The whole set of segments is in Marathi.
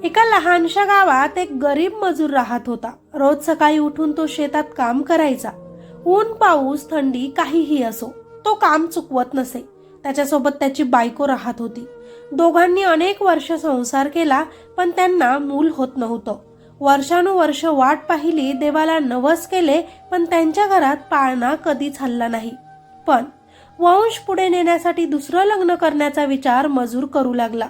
एका लहानशा गावात एक गरीब मजूर राहत होता. रोज सकाळी उठून तो शेतात काम करायचा. ऊन पाऊस थंडी काहीही असो, तो काम चुकवत नसे. त्याच्यासोबत त्याची बायको राहत होती. दोघांनी अनेक वर्ष संसार केला, पण त्यांना मूल होत नव्हतं. वर्षानुवर्ष वाट पाहिली, देवाला नवस केले, पण त्यांच्या घरात पाळणा कधीच हलला नाही. पण वंश पुढे नेण्यासाठी दुसरं लग्न करण्याचा विचार मजूर करू लागला.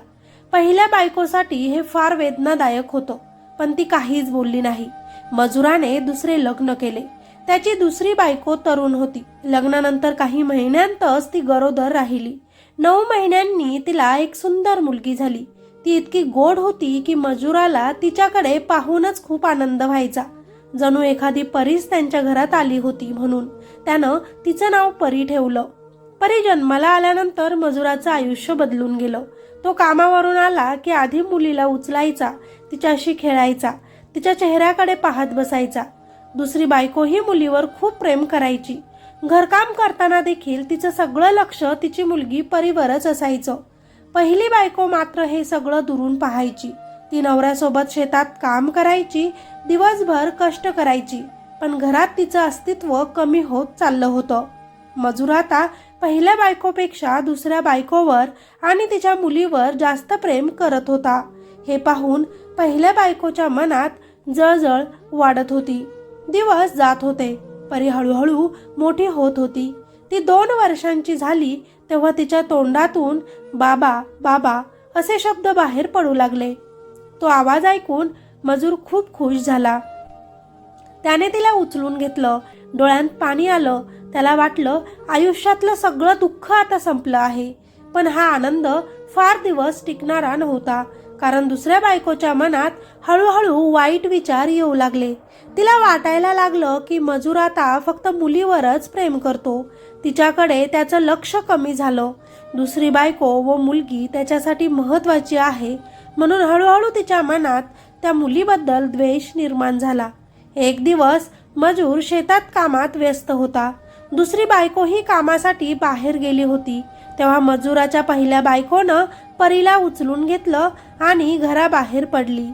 पहिल्या बायकोसाठी हे फार वेदनादायक होतं, पण ती काहीच बोलली नाही. मजुराने दुसरे लग्न केले. त्याची दुसरी बायको तरुण होती. लग्नानंतर काही महिन्यांतच ती गरोदर राहिली. 9 महिन्यांनी तिला एक सुंदर मुलगी झाली. ती इतकी गोड होती की मजुराला तिच्याकडे पाहूनच खूप आनंद व्हायचा. जणू एखादी परीच त्यांच्या घरात आली होती, म्हणून त्यानं तिचं नाव परी ठेवलं. परी जन्माला आल्यानंतर मजुराचं आयुष्य बदलून गेलं. तो कामावरून आला की आधी मुलीला उचलायचा, तिच्याशी खेळायचा, तिच्या चेहऱ्याकडे पाहत बसायचा. दुसरी बायकोही मुलीवर खूप प्रेम करायची. घरकाम करताना देखील तिचं सगळं लक्ष तिची मुलगी परीवरच असायचं. पहिली बायको मात्र हे सगळं दुरून पाहायची. ती नवऱ्यासोबत शेतात काम करायची, दिवसभर कष्ट करायची, पण घरात तिचं अस्तित्व कमी होत चाललं होतं. मजूर आता पहिल्या बायकोपेक्षा दुसऱ्या बायकोवर आणि तिच्या मुलीवर जास्त प्रेम करत होता. हे पाहून पहिल्या बायकोच्या मनात जळजळ वाढत होती. दिवस जात होते. परी हळूहळू मोठी होत होती. ती 2 वर्षांची झाली तेव्हा तिच्या तोंडातून बाबा बाबा असे शब्द बाहेर पडू लागले. तो आवाज ऐकून मजूर खूप खुश झाला. त्याने तिला उचलून घेतलं. डोळ्यात पाणी आलं. त्याला वाटलं आयुष्यातलं सगळं दुःख आता संपलं आहे. पण हा आनंद फार दिवस टिकणारा नव्हता, कारण दुसऱ्या बायकोच्या मनात हळूहळू वाईट विचार येऊ लागले. तिला वाटायला लागलं की मजूर आता फक्त मुलीवरच प्रेम करतो. तिच्याकडे त्याचं लक्ष कमी झालं. दुसरी बायको व मुलगी त्याच्यासाठी महत्वाची आहे, म्हणून हळूहळू तिच्या मनात त्या मुलीबद्दल द्वेष निर्माण झाला. एक दिवस मजूर शेतात कामात व्यस्त होता. दुसरी बायकोही कामासाठी बाहेर गेली होती. तेव्हा मजुराच्या पहिल्या बायकोनं परीला उचलून घेतलं आणि घराबाहेर पडली.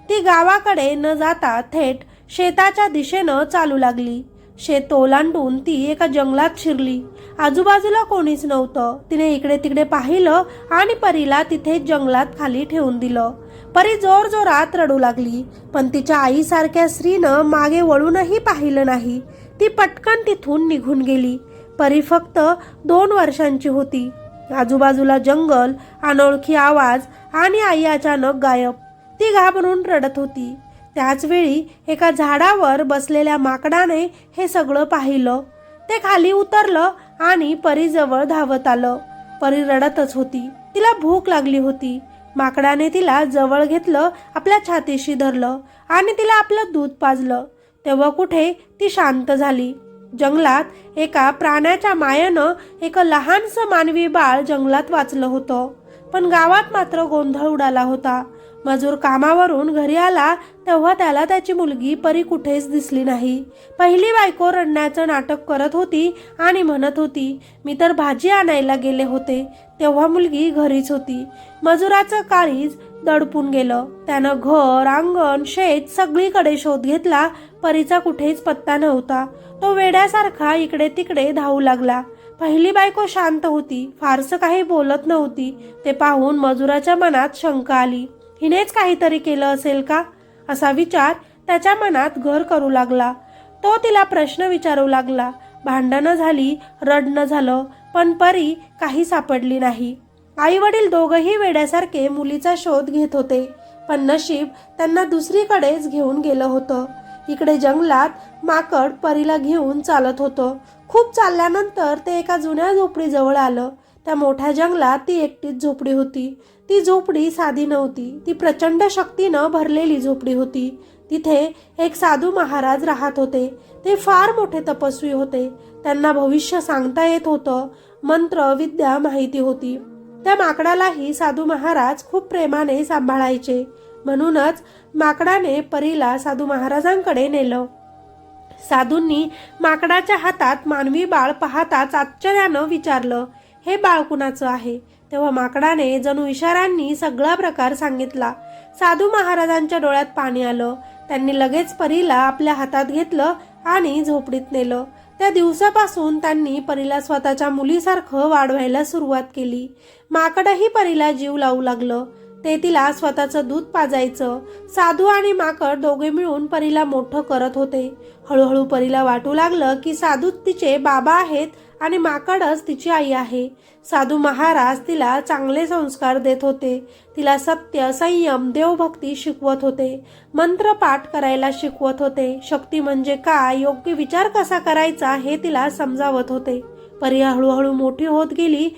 ती गावाकडे न जाता थेट शेताच्या दिशेनं चालू लागली. शेत ओलांडून ती एका जंगलात शिरली. आजूबाजूला कोणीच नव्हतं. तिने इकडे तिकडे पाहिलं आणि परीला तिथे जंगलात खाली ठेवून दिलं. परी जोरजोरात रडू लागली, पण तिच्या आईसारख्या स्त्रीनं मागे वळूनही पाहिलं नाही. ती पटकन तिथून निघून गेली. परी फक्त 2 वर्षांची होती. आजूबाजूला जंगल, अनोळखी आवाज आणि आई अचानक गायब. ती घाबरून रडत होती. त्याच वेळी एका झाडावर बसलेल्या माकडाने हे सगळं पाहिलं. ते खाली उतरलं आणि परीजवळ धावत आलं. परी रडतच होती. तिला भूक लागली होती. माकडाने तिला जवळ घेतलं, आपल्या छातीशी धरलं आणि तिला आपलं दूध पाजलं. तेव्हा कुठे ती शांत झाली. जंगलात एका प्राण्याच्या मायेनं एक लहानसं मानवी बाळ जंगलात वाचलं होतं. पण गावात मात्र गोंधळ उडाला होता. मजूर कामावरून घरी आला तेव्हा त्याला त्याची मुलगी परी कुठेच दिसली नाही. पहिली बायको रडण्याचं नाटक करत होती आणि म्हणत होती, मी तर भाजी आणायला गेले होते, तेव्हा मुलगी घरीच होती. मजुराचं काळीज दडपून गेलं. त्यानं घर, अंगण, शेत सगळीकडे शोध घेतला. परीचा कुठेच पत्ता नव्हता. तो वेड्यासारखा इकडे तिकडे धावू लागला. पहिली बायको शांत होती, फारसं काही बोलत नव्हती. ते पाहून मजुराच्या मनात शंका आली. हिनेच काहीतरी केलं असेल का, असा विचार त्याच्या मनात घर करू लागला. तो तिला प्रश्न विचारू लागला. भांडणं झाली, रडणं झालं, पण परी काही सापडली नाही. आई वडील दोघंही वेड्यासारखे मुलीचा शोध घेत होते, पण नशीब त्यांना दुसरीकडेच घेऊन गेलं होतं. इकडे जंगलात माकड परीला घेऊन चालत होतं. खूप चालल्यानंतर ते एका जुन्या झोपडीजवळ आलं. त्या मोठ्या जंगलात ती एकटीच झोपडी होती. ती झोपडी साधी नव्हती. ती प्रचंड शक्तीनं भरलेली झोपडी होती. तिथे एक साधू महाराज राहत होते. ते फार मोठे तपस्वी होते. त्यांना भविष्य सांगता येत होतं. मंत्र विद्या माहिती होती. त्या माकडालाही साधू महाराज खूप प्रेमाने सांभाळायचे. म्हणूनच माकडाने परीला साधू महाराजांकडे नेलं. साधूंनी माकडाच्या हातात मानवी बाळ पाहताच आश्चर्यानं विचारलं, हे बाळ कुणाचं आहे? तेव्हा माकडाने जणू इशाऱ्यांनी सगळा प्रकार सांगितला. साधू महाराजांच्या डोळ्यात पाणी आलं. त्यांनी लगेच परीला आपल्या हातात घेतलं आणि झोपडीत नेलं. त्या दिवसापासून त्यांनी परीला स्वतःच्या मुलीसारखं वाढवायला सुरुवात केली. माकडही परीला जीव लावू लागलं. ते तिला स्वतःचं दूध पाजायचं. साधू आणि माकड दोघे मिळून परीला मोठं करत होते. हळूहळू परीला वाटू लागलं की साधूच तिचे बाबा आहेत आणि माकडच तिची आई आहे. साधू महाराज तिला चांगले संस्कार देत होते. तिला सत्य, संयम, देवभक्ती शिकवत होते. मंत्रपाठ करायला शिकवत होते. शक्ती म्हणजे काय, योग्य विचार कसा करायचा हे तिला समजावत होते. परी हळूहळू मोठी होत गेली.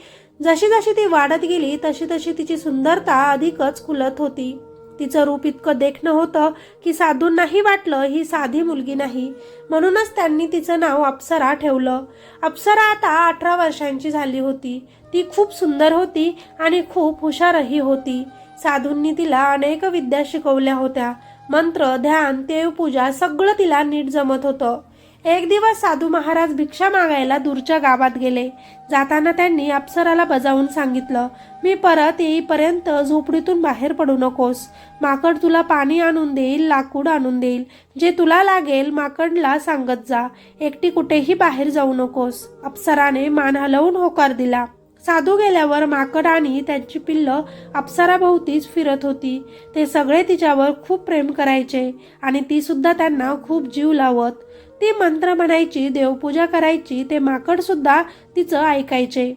जशी जशी ती वाढत गेली तशी तशी तिची सुंदरता अधिकच खुलत होती. तिचं रूप इतकं देखणं होतं की साधूंनाही वाटलं ही साधी मुलगी नाही. म्हणूनच त्यांनी तिचं नाव अप्सरा ठेवलं. अप्सरा आता 18 वर्षांची झाली होती. ती खूप सुंदर होती आणि खूप हुशारही होती. साधूंनी तिला अनेक विद्या शिकवल्या होत्या. मंत्र, ध्यान, देवपूजा सगळं तिला नीट जमत होतं. एक दिवस साधू महाराज भिक्षा मागायला दूरच्या गावात गेले. जाताना त्यांनी अप्सराला बजावून सांगितलं, मी परत येईपर्यंत झोपडीतून बाहेर पडू नकोस. माकड तुला पाणी आणून देईल, लाकूड आणून देईल. जे तुला लागेल माकडला सांगत जा. एकटी कुठेही बाहेर जाऊ नकोस. अप्सराने मान हलवून होकार दिला. साधू गेल्यावर माकड आणि त्यांची पिल्लं अप्सराभोवतीच फिरत होती. ते सगळे तिच्यावर खूप प्रेम करायचे आणि ती सुद्धा त्यांना खूप जीव लावत. ती मंत्र म्हणायची, देवपूजा करायची. ते माकड सुद्धा तिचं ऐकायचे.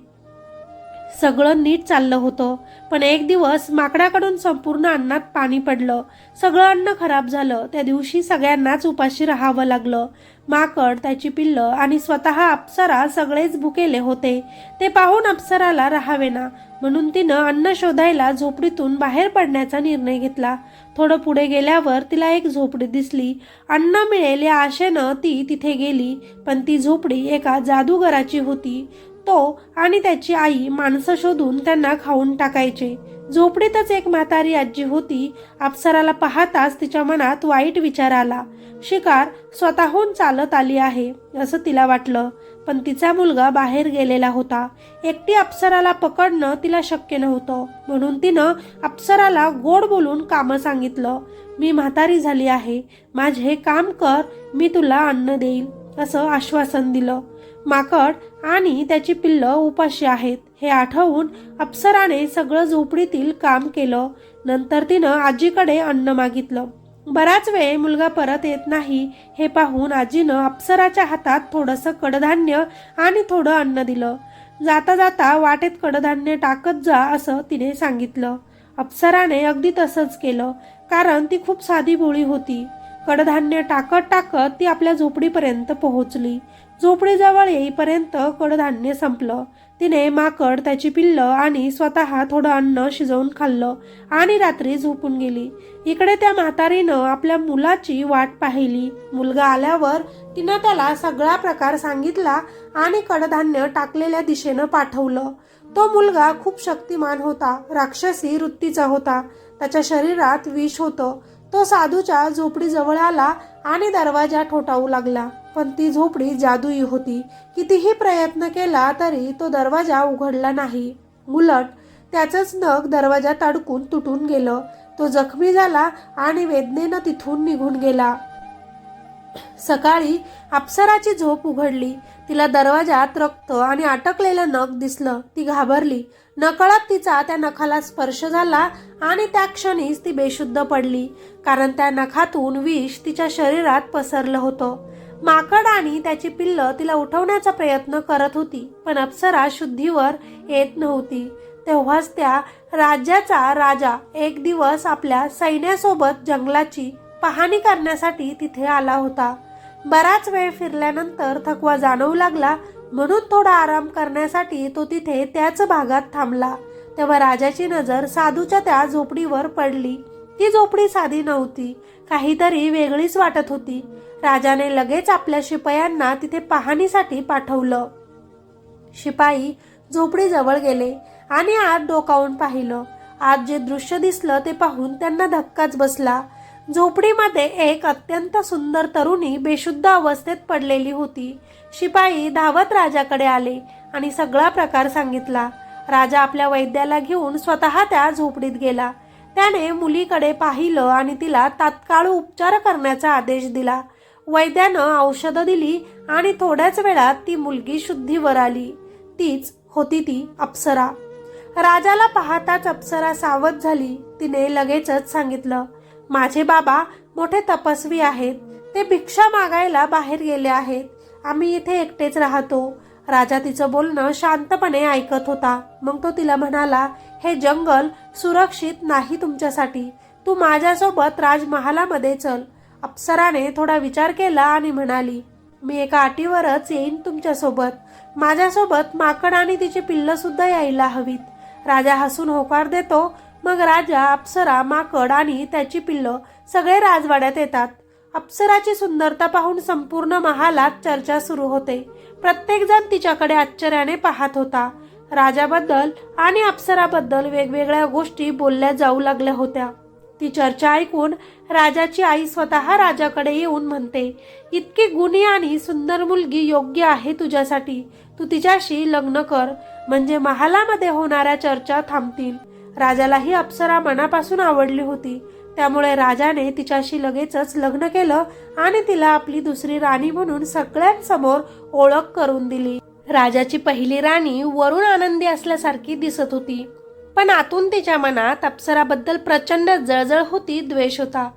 सगळं नीट चाललं होतं. पण एक दिवस माकडाकडून संपूर्ण अन्नात पाणी पडलं. सगळं अन्न खराब झालं. त्या दिवशी सगळ्यांनाच उपाशी राहावं लागलं. माकड, त्याची पिल्लं आणि स्वतः अप्सरा सगळेच भुकेले होते. ते पाहून अप्सराला राहावेना, म्हणून तिनं अन्न शोधायला झोपडीतून बाहेर पडण्याचा निर्णय घेतला. थोडं पुढे गेल्यावर तिला एक झोपडी दिसली. अन्न मिळेल या आशेनं ती तिथे गेली. पण ती झोपडी एका जादूगराची होती. तो आणि त्याची आई माणसं शोधून त्यांना खाऊन टाकायचे. झोपडीतच एक म्हातारी आजी होती. अप्सराला पाहताच तिच्या मनात वाईट विचार आला. शिकार स्वतःहून चालत आली आहे असं तिला वाटलं. पण तिचा मुलगा बाहेर गेलेला होता. एकटी अप्सराला पकडणं तिला शक्य नव्हतं. म्हणून तिनं अप्सराला गोड बोलून कामं सांगितलं. मी म्हातारी झाली आहे, माझे काम कर, मी तुला अन्न देईल असं आश्वासन दिलं. माकड आणि त्याची पिल्लं उपाशी आहेत हे आठवून अप्सराने सगळं झोपडीतील काम केलं. नंतर तिनं आजीकडे अन्न मागितलं. बराच वेळ मुलगा परत येत नाही हे पाहून आजीनं अप्सराच्या हातात थोडंसं कडधान्य आणि थोडं अन्न दिलं. जाता जाता वाटेत कडधान्य टाकत जा असं तिने सांगितलं. अप्सराने अगदी तसंच केलं, कारण ती खूप साधी भोळी होती. कडधान्य टाकत टाकत ती आपल्या झोपडीपर्यंत पोहोचली. झोपडीजवळ येईपर्यंत कडधान्य संपलं. तिने माकड, त्याची पिल्लं आणि स्वतः थोडं अन्न शिजवून खाल्लं आणि रात्री झोपून गेली. इकडे त्या म्हातारीनं आपल्या मुलाची वाट पाहिली. मुलगा आल्यावर तिनं त्याला सगळा प्रकार सांगितला आणि कडधान्य टाकलेल्या दिशेनं पाठवलं. तो मुलगा खूप शक्तिमान होता. राक्षसी वृत्तीचा होता. त्याच्या शरीरात विष होतं. तो साधूच्या झोपडीजवळ आला आणि दरवाजा ठोठावू लागला. पण ती झोपडी जादुई होती. कितीही प्रयत्न केला तरी तो दरवाजा उघडला नाही. उलट त्याचंच नख दरवाजात अडकून तुटून गेलं. तो जखमी झाला आणि वेदनेनं तिथून निघून गेला. सकाळी अप्सराची झोप उघडली. तिला दरवाजात रक्त आणि अटकलेलं नख दिसलं. ती घाबरली. नकळत तिचा त्या नखाला स्पर्श झाला आणि त्या क्षणीच ती बेशुद्ध पडली, कारण त्या नखातून विष तिच्या शरीरात पसरलं होतं. माकड आणि त्याची पिल्लं तिला उठवण्याचा प्रयत्न करत होती, पण अप्सरा शुद्धीवर येत नव्हती. तेव्हाच त्या राज्याचा राजा एक दिवस आपल्या सैन्यासोबत जंगलाची पाहणी करण्यासाठी तिथे आला होता. बराच वेळ फिरल्यानंतर थकवा जाणवू लागला, म्हणून थोडा आराम करण्यासाठी तो तिथे त्याच भागात थांबला. तेव्हा राजाची नजर साधूच्या त्या झोपडीवर पडली. ती झोपडी साधी नव्हती, काहीतरी वेगळीच वाटत होती. राजाने लगेच आपल्या शिपायांना तिथे पाहणीसाठी पाठवलं. शिपाई झोपडीजवळ गेले आणि आत डोकावून पाहिलं. आत जे दृश्य दिसलं ते पाहून त्यांना धक्काच बसला. झोपडीमध्ये एक अत्यंत सुंदर तरुणी बेशुद्ध अवस्थेत पडलेली होती. शिपाई धावत राजाकडे आले आणि सगळा प्रकार सांगितला. राजा आपल्या वैद्याला घेऊन स्वतः त्या झोपडीत गेला. त्याने मुलीकडे पाहिलं आणि तिला तात्काळ उपचार करण्याचा आदेश दिला. वैद्यानं औषधं दिली आणि थोड्याच वेळात ती मुलगी शुद्धीवर आली. तीच होती ती अप्सरा. राजाला पाहताच अप्सरा सावध झाली. तिने लगेचच सांगितलं, माझे बाबा मोठे तपस्वी आहेत. ते भिक्षा मागायला बाहेर गेले आहेत. आम्ही इथे एकटेच राहतो. राजा तिचं बोलणं शांतपणे ऐकत होता. मग तो तिला म्हणाला, हे जंगल सुरक्षित नाही तुमच्यासाठी. तू माझ्यासोबत राजमहालामध्ये चल. अप्सराने थोडा विचार केला आणि म्हणाली, मी एका अटीवरच येईन तुमच्यासोबत. माझ्यासोबत माकड आणि तिची पिल्लं सुद्धा यायला हवीत. राजा हसून होकार देतो. मग राजा, अप्सरा, माकड आणि त्याची पिल्लं सगळे राजवाड्यात येतात. अप्सराची सुंदरता पाहून संपूर्ण महालात चर्चा सुरू होते. प्रत्येक जण तिच्याकडे आश्चर्याने पाहत होता. राजाबद्दल आणि अप्सराबद्दल वेगवेगळ्या गोष्टी बोलल्या जाऊ लागल्या होत्या. ती चर्चा ऐकून राजाची आई स्वतः राजाकडे येऊन म्हणते, इतकी गुणी आणि सुंदर मुलगी योग्य आहे तुझ्यासाठी. तू तिच्याशी लग्न कर, म्हणजे महालामध्ये होणाऱ्या चर्चा थांबतील. राजालाही अप्सरा मनापासून आवडली होती. त्यामुळे राजाने तिच्याशी लगेचच लग्न केलं आणि तिला आपली दुसरी राणी म्हणून सगळ्यांसमोर ओळख करून दिली. राजाची पहिली राणी वरून आनंदी असल्यासारखी दिसत होती, पण आतून तिच्या मनात अप्सराबद्दल प्रचंड जळजळ होती, द्वेष होता.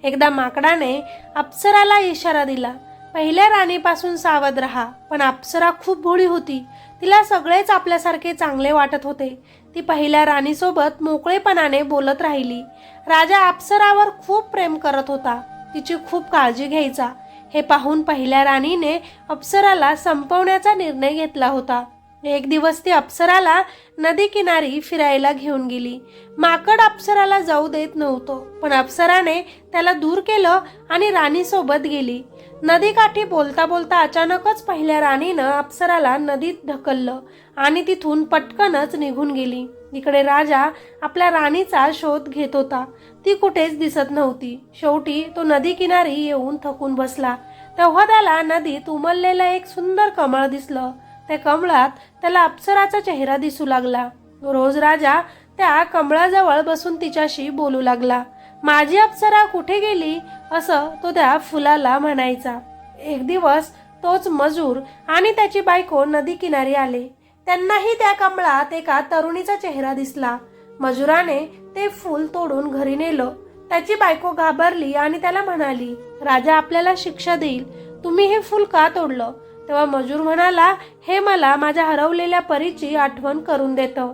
एकदा माकडाने अप्सराला इशारा दिला, पहिल्या राणीपासून सावध राहा. पण अप्सरा खूप भोळी होती. तिला सगळेच आपल्यासारखे चांगले वाटत होते. ती पहिल्या राणीसोबत मोकळेपणाने बोलत राहिली. राजा अप्सरावर खूप प्रेम करत होता. तिची खूप काळजी घ्यायचा. हे पाहून पहिल्या राणीने अप्सराला संपवण्याचा निर्णय घेतला होता. एक दिवस ती अप्सराला नदी किनारी फिरायला घेऊन गेली. माकड अप्सराला जाऊ देत नव्हतं, पण अप्सराने त्याला दूर केलं आणि राणीसोबत गेली. नदीकाठी बोलता बोलता अचानकच पहिल्या राणीनं अप्सराला नदीत ढकललं आणि तिथून पटकनच निघून गेली. इकडे राजा आपल्या राणीचा शोध घेत होता. ती कुठेच दिसत नव्हती. शेवटी तो नदी किनारी येऊन थकून बसला. तेव्हा त्याला नदीत उमललेलं एक सुंदर कमळ दिसलं. त्या कमळात त्याला अप्सराचा चेहरा दिसू लागला. रोज राजा त्या कमळाजवळ बसून तिच्याशी बोलू लागला. माझी अप्सरा कुठे गेली, असं तो त्या फुलाला म्हणायचा. एक दिवस तोच मजूर आणि त्याची बायको नदी किनारी आले. त्यांनाही त्या कमळात एका तरुणीचा चेहरा दिसला. मजुराने ते फूल तोडून घरी नेलं. त्याची बायको घाबरली आणि त्याला म्हणाली, राजा आपल्याला शिक्षा देईल. तुम्ही हे फूल का तोडलं? तेव्हा मजूर म्हणाला, हे मला माझ्या हरवलेल्या परीची आठवण करून देतं.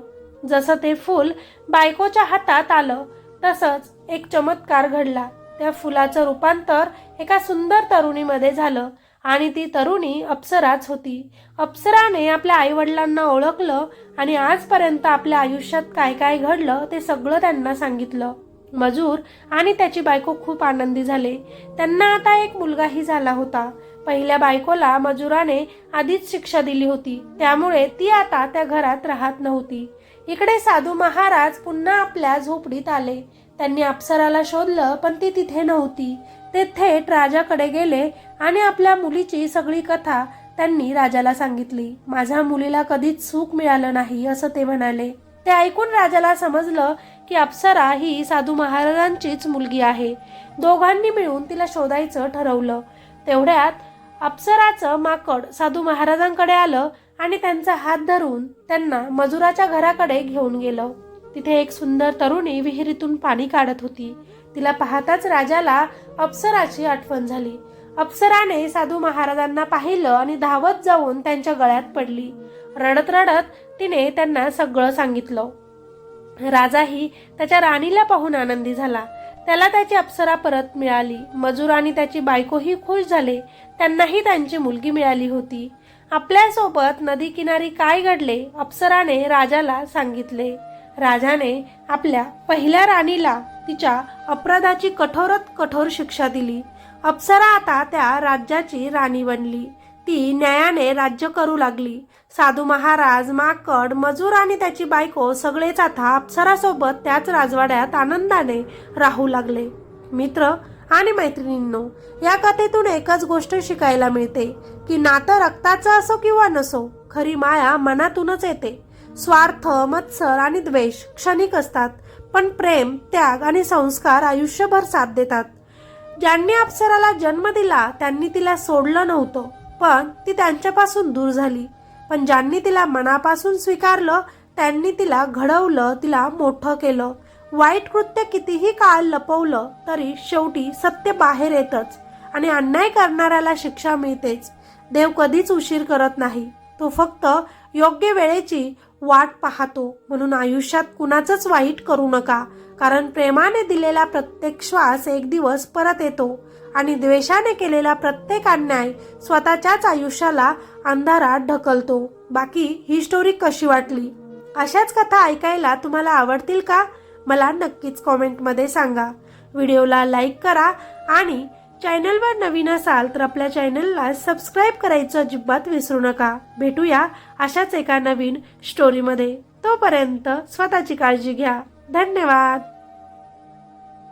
जसं ते फूल बायकोच्या हातात आलं तसंच एक चमत्कार घडला. त्या फुलाचं रूपांतर एका सुंदर तरुणीमध्ये झालं आणि ती तरुणी अप्सराच होती. अप्सराने आपल्या आईवडिलांना ओळखलं आणि आजपर्यंत आपल्या आयुष्यात काय काय घडलं ते सगळं त्यांना सांगितलं. मजूर आणि त्याची बायको खूप आनंदी झाले. त्यांना आता एक मुलगाही झाला होता. पहिल्या बायकोला मजुराने आधीच शिक्षा दिली होती, त्यामुळे ती आता त्या घरात राहत नव्हती. इकडे साधू महाराज पुन्हा आपल्या झोपडीत आले. त्यांनी अप्सराला शोधलं, पण ती तिथे नव्हती. ते थेट राजाकडे गेले आणि आपल्या मुलीची सगळी कथा त्यांनी राजाला सांगितली. माझ्या मुलीला कधीच सुख मिळालं नाही, असं ते म्हणाले. ते ऐकून राजाला समजलं की अप्सरा ही साधू महाराजांचीच मुलगी आहे. दोघांनी मिळून तिला शोधायचं ठरवलं. तेवढ्यात अप्सराचं माकड साधू महाराजांकडे आलं आणि त्यांचा हात धरून त्यांना मजुराच्या घराकडे घेऊन गेलं. तिथे एक सुंदर तरुणी विहिरीतून पाणी काढत होती. तिला पाहताच राजाला अप्सराची आठवण झाली. अप्सराने साधू महाराजांना पाहिलं आणि धावत जाऊन त्यांच्या गळ्यात पडली. रडत रडत तिने त्यांना सगळं सांगितलं. राजाही त्याच्या राणीला पाहून आनंदी झाला. त्याला त्याची अप्सरा परत मिळाली. मजूर आणि त्याची बायकोही खुश झाले. त्यांनाही त्यांची मुलगी मिळाली होती. आपल्यासोबत नदी किनारी काय घडले अप्सराने राजाला सांगितले. राजाने आपल्या पहिल्या राणीला तिच्या अपराधाची कठोरात कठोर शिक्षा दिली. अप्सरा आता त्या राज्याची राणी बनली. ती न्यायाने राज्य करू लागली. साधू महाराज, माकड, मजूर आणि त्याची बायको सगळेच आता अप्सरासोबत त्याच राजवाड्यात आनंदाने राहू लागले. मित्र आणि मैत्रिणींनो, या कथेतून एकच गोष्ट शिकायला मिळते की नातं रक्ताचं असो किंवा नसो, खरी माया मनातूनच येते. स्वार्थ, मत्सर आणि द्वेष क्षणिक असतात, पण प्रेम, त्याग आणि संस्कार आयुष्यभर साथ देतात. ज्यांनी अप्सराला जन्म दिला त्यांनी तिला सोडलं नव्हतं, पण ती त्यांच्यापासून दूर झाली. पण ज्यांनी तिला मनापासून स्वीकारलं त्यांनी तिला घडवलं, तिला मोठं केलं. वाईट कृत्य कितीही काळ लपवलं तरी शेवटी सत्य बाहेर येतच आणि अन्याय करणाऱ्याला शिक्षा मिळतेच. देव कधीच उशीर करत नाही, तो फक्त योग्य वेळेची वाट पाहतो. म्हणून आयुष्यात कुणाचंच वाईट करू नका, कारण प्रेमाने दिलेला प्रत्येक श्वास एक दिवस परत येतो आणि द्वेषाने केलेला प्रत्येक अन्याय स्वतःच्याच आयुष्याला अंधारात ढकलतो. बाकी ही स्टोरी कशी वाटली? अशाच कथा ऐकायला तुम्हाला आवडतील का? मला नक्कीच कॉमेंटमध्ये सांगा. व्हिडिओला लाईक करा आणि चॅनलवर नवीन असाल तर आपल्या चॅनलला सबस्क्राईब करायचं अजिबात विसरू नका. भेटूया अशाच एका नवीन स्टोरीमध्ये. तोपर्यंत स्वतःची काळजी घ्या. धन्यवाद.